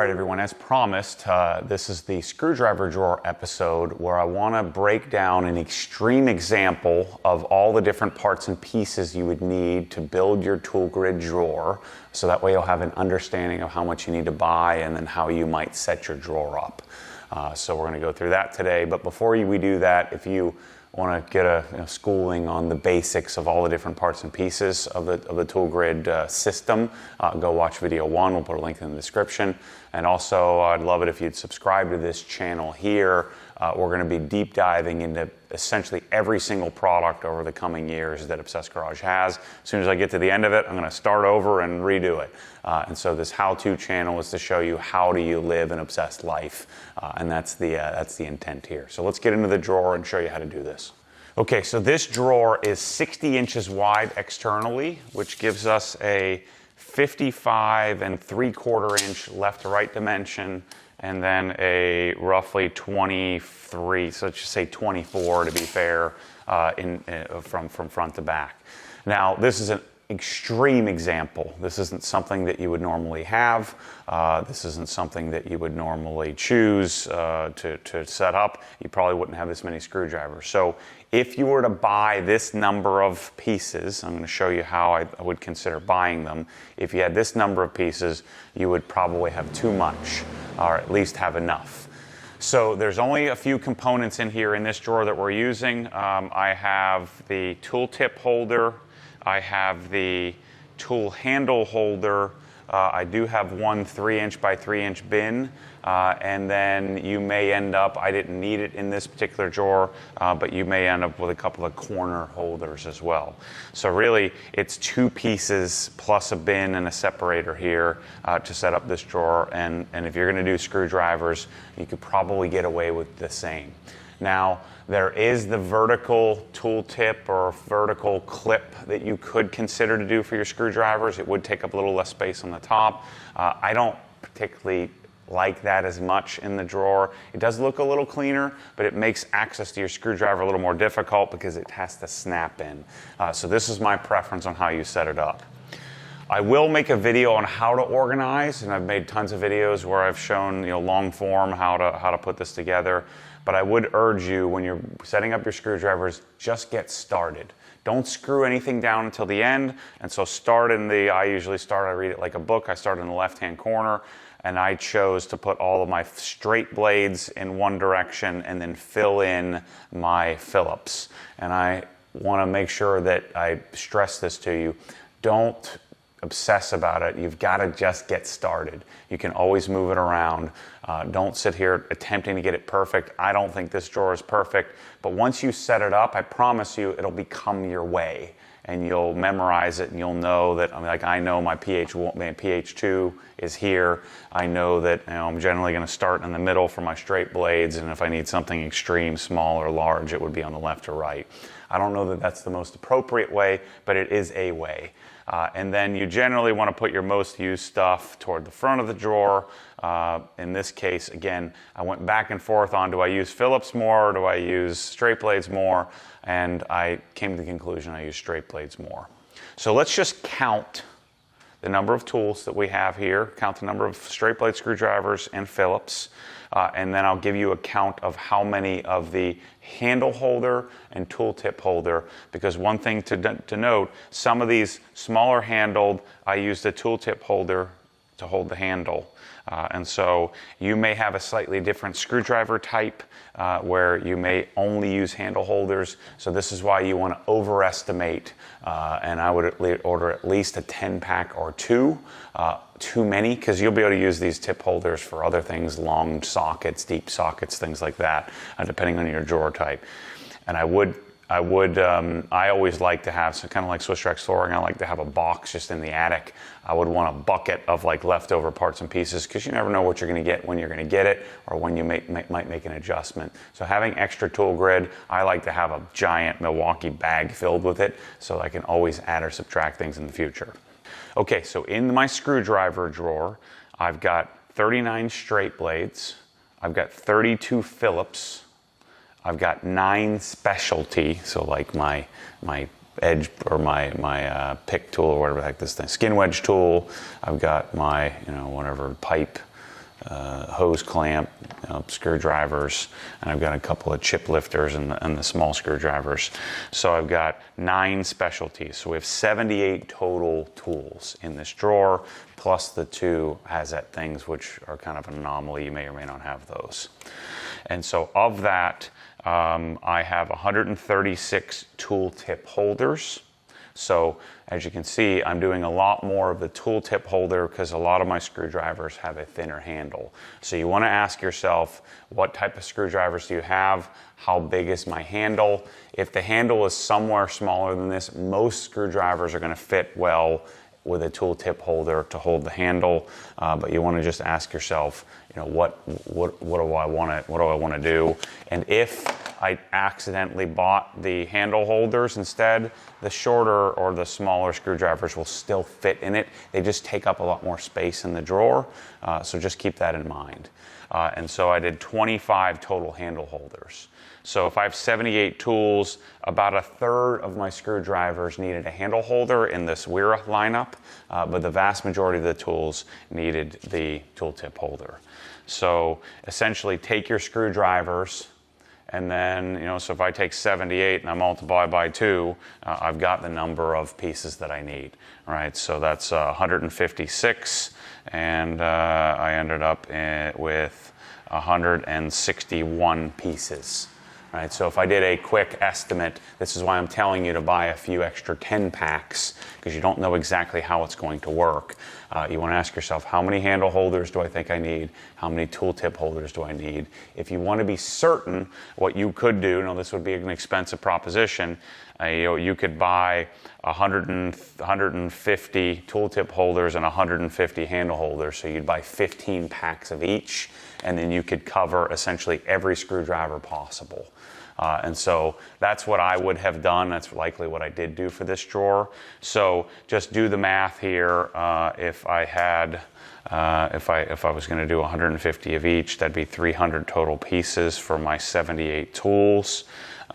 right, everyone, as promised, this is the screwdriver drawer episode where I want to break down an extreme example of all the different parts and pieces you would need to build your tool grid drawer. So that way you'll have an understanding of how much you need to buy and then how you might set your drawer up. So we're going to go through that today. But before we do that, if you want to get a schooling on the basics of all the different parts and pieces of the tool grid system, go watch video 1. We'll put a link in the description. And also, I'd love it if you'd subscribe to this channel here. We're going to be deep diving into essentially every single product over the coming years that Obsessed Garage has. As soon as I get to the end of it, I'm going to start over and redo it. And so this how-to channel is to show you how do you live an obsessed life. And that's the intent here. So let's get into the drawer and show you how to do this. Okay, so this drawer is 60 inches wide externally, which gives us a 55 3/4 inch left to right dimension, and then a roughly 23, so let's just say 24 to be fair, from front to back. Now, this is an extreme example. This isn't something that you would normally have. This isn't something that you would normally choose to set up. You probably wouldn't have this many screwdrivers. So if you were to buy this number of pieces, I'm going to show you how I would consider buying them. If you had this number of pieces, you would probably have too much, or at least have enough. So there's only a few components in here in this drawer that we're using. I have the tool tip holder. I have the tool handle holder. I do have one 3-inch by 3-inch bin, and then you may end up, I didn't need it in this particular drawer, but you may end up with a couple of corner holders as well. So really, it's 2 pieces plus a bin and a separator here to set up this drawer, and if you're going to do screwdrivers, you could probably get away with the same. Now, there is the vertical tool tip or vertical clip that you could consider to do for your screwdrivers. It would take up a little less space on the top. I don't particularly like that as much in the drawer. It does look a little cleaner, but it makes access to your screwdriver a little more difficult because it has to snap in. So this is my preference on how you set it up. I will make a video on how to organize, and I've made tons of videos where I've shown, long form how to put this together. But I would urge you, when you're setting up your screwdrivers, just get started. Don't screw anything down until the end. And so I usually start, I read it like a book. I start in the left-hand corner, and I chose to put all of my straight blades in one direction and then fill in my Phillips. And I want to make sure that I stress this to you. Don't obsess about it. You've got to just get started. You can always move it around. Don't sit here attempting to get it perfect. I don't think this drawer is perfect, but once you set it up, I promise you it'll become your way, and you'll memorize it, and you'll know that, I know my PH2 is here. I know that I'm generally going to start in the middle for my straight blades, and if I need something extreme, small or large, it would be on the left or right. I don't know that that's the most appropriate way, but it is a way. And then you generally want to put your most used stuff toward the front of the drawer. In this case, again, I went back and forth on, do I use Phillips more or do I use straight blades more? And I came to the conclusion I use straight blades more. So let's just count the number of tools that we have here, count the number of straight blade screwdrivers and Phillips, and then I'll give you a count of how many of the handle holder and tool tip holder, because one thing to note, some of these smaller handled, I use the tool tip holder to hold the handle. And so you may have a slightly different screwdriver type where you may only use handle holders. So this is why you want to overestimate, and I would order at least a 10-pack or 2. Too many, because you'll be able to use these tip holders for other things, long sockets, deep sockets, things like that, depending on your drawer type. And I always like to have, so kind of like Swiss Rex flooring, I like to have a box just in the attic. I would want a bucket of leftover parts and pieces, because you never know what you're going to get when you're going to get it, or when you might make an adjustment. So having extra tool grid, I like to have a giant Milwaukee bag filled with it, so I can always add or subtract things in the future. Okay, so in my screwdriver drawer, I've got 39 straight blades, I've got 32 Phillips, I've got 9 specialty, so like my edge or my pick tool or whatever the heck this thing, skin wedge tool. I've got my whatever pipe hose clamp, screwdrivers, and I've got a couple of chip lifters and the small screwdrivers. So I've got 9 specialties. So we have 78 total tools in this drawer, plus the 2 Hazet things, which are kind of an anomaly. You may or may not have those. And so of that, I have 136 tooltip holders. So as you can see, I'm doing a lot more of the tooltip holder because a lot of my screwdrivers have a thinner handle. So you want to ask yourself, what type of screwdrivers do you have? How big is my handle? If the handle is somewhere smaller than this, most screwdrivers are going to fit well with a tooltip holder to hold the handle, but you want to just ask yourself, what do I want to do? And if I accidentally bought the handle holders instead, the shorter or the smaller screwdrivers will still fit in it. They just take up a lot more space in the drawer, so just keep that in mind. And so I did 25 total handle holders. So if I have 78 tools, about a third of my screwdrivers needed a handle holder in this Wera lineup, but the vast majority of the tools needed the tooltip holder. So essentially take your screwdrivers and then, so if I take 78 and I multiply by 2, I've got the number of pieces that I need, right? So that's 156, and I ended up with 161 pieces. Right, so if I did a quick estimate, this is why I'm telling you to buy a few extra 10 packs, because you don't know exactly how it's going to work. You want to ask yourself, how many handle holders do I think I need? How many tooltip holders do I need? If you want to be certain, what you could do, this would be an expensive proposition, you could buy 150 tooltip holders and 150 handle holders, so you'd buy 15 packs of each, and then you could cover essentially every screwdriver possible. And so that's what I would have done. That's likely what I did do for this drawer. So just do the math here. If I had, if I was going to do 150 of each, that'd be 300 total pieces for my 78 tools.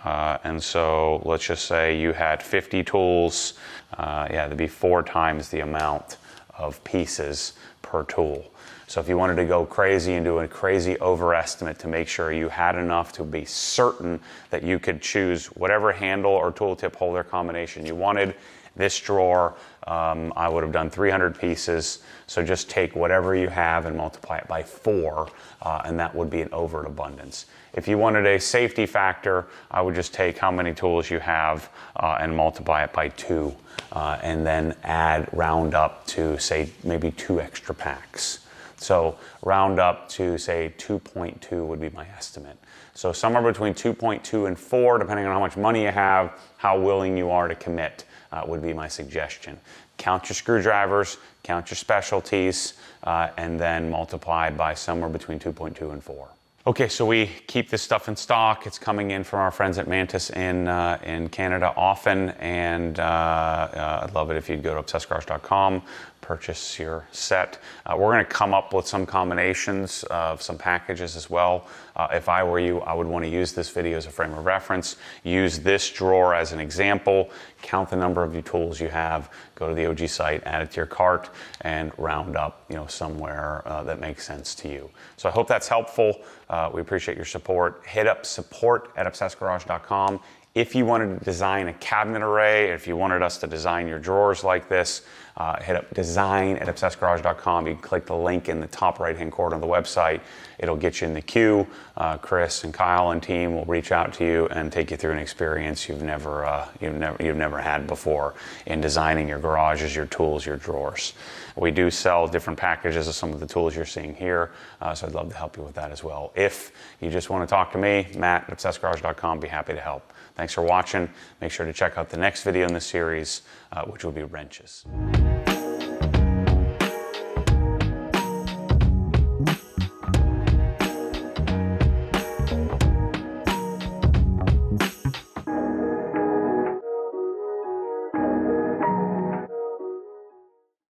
And so let's just say you had 50 tools. That'd be 4 times the amount of pieces per tool. So if you wanted to go crazy and do a crazy overestimate to make sure you had enough to be certain that you could choose whatever handle or tooltip holder combination you wanted, this drawer, I would have done 300 pieces. So just take whatever you have and multiply it by 4, and that would be an overabundance. If you wanted a safety factor, I would just take how many tools you have and multiply it by 2, and then round up to, say, maybe 2 extra packs. So round up to, say, 2.2 would be my estimate. So somewhere between 2.2 and 4, depending on how much money you have, how willing you are to commit, would be my suggestion. Count your screwdrivers, count your specialties, and then multiply by somewhere between 2.2 and 4. Okay, so we keep this stuff in stock. It's coming in from our friends at Mantis in Canada often, and I'd love it if you'd go to obsessedgarage.com, purchase your set. We're going to come up with some combinations of some packages as well. If I were you, I would want to use this video as a frame of reference. Use this drawer as an example. Count the number of your tools you have. Go to the OG site, add it to your cart, and round up, somewhere that makes sense to you. So I hope that's helpful. We appreciate your support. Hit up support@obsessedgarage.com. If you wanted to design a cabinet array, if you wanted us to design your drawers like this, hit up design@obsessedgarage.com. You can click the link in the top right-hand corner of the website. It'll get you in the queue. Chris and Kyle and team will reach out to you and take you through an experience you've never had before in designing your garages, your tools, your drawers. We do sell different packages of some of the tools you're seeing here, so I'd love to help you with that as well. If you just want to talk to me, Matt at obsessedgarage.com, be happy to help. Thanks for watching. Make sure to check out the next video in this series, which will be wrenches.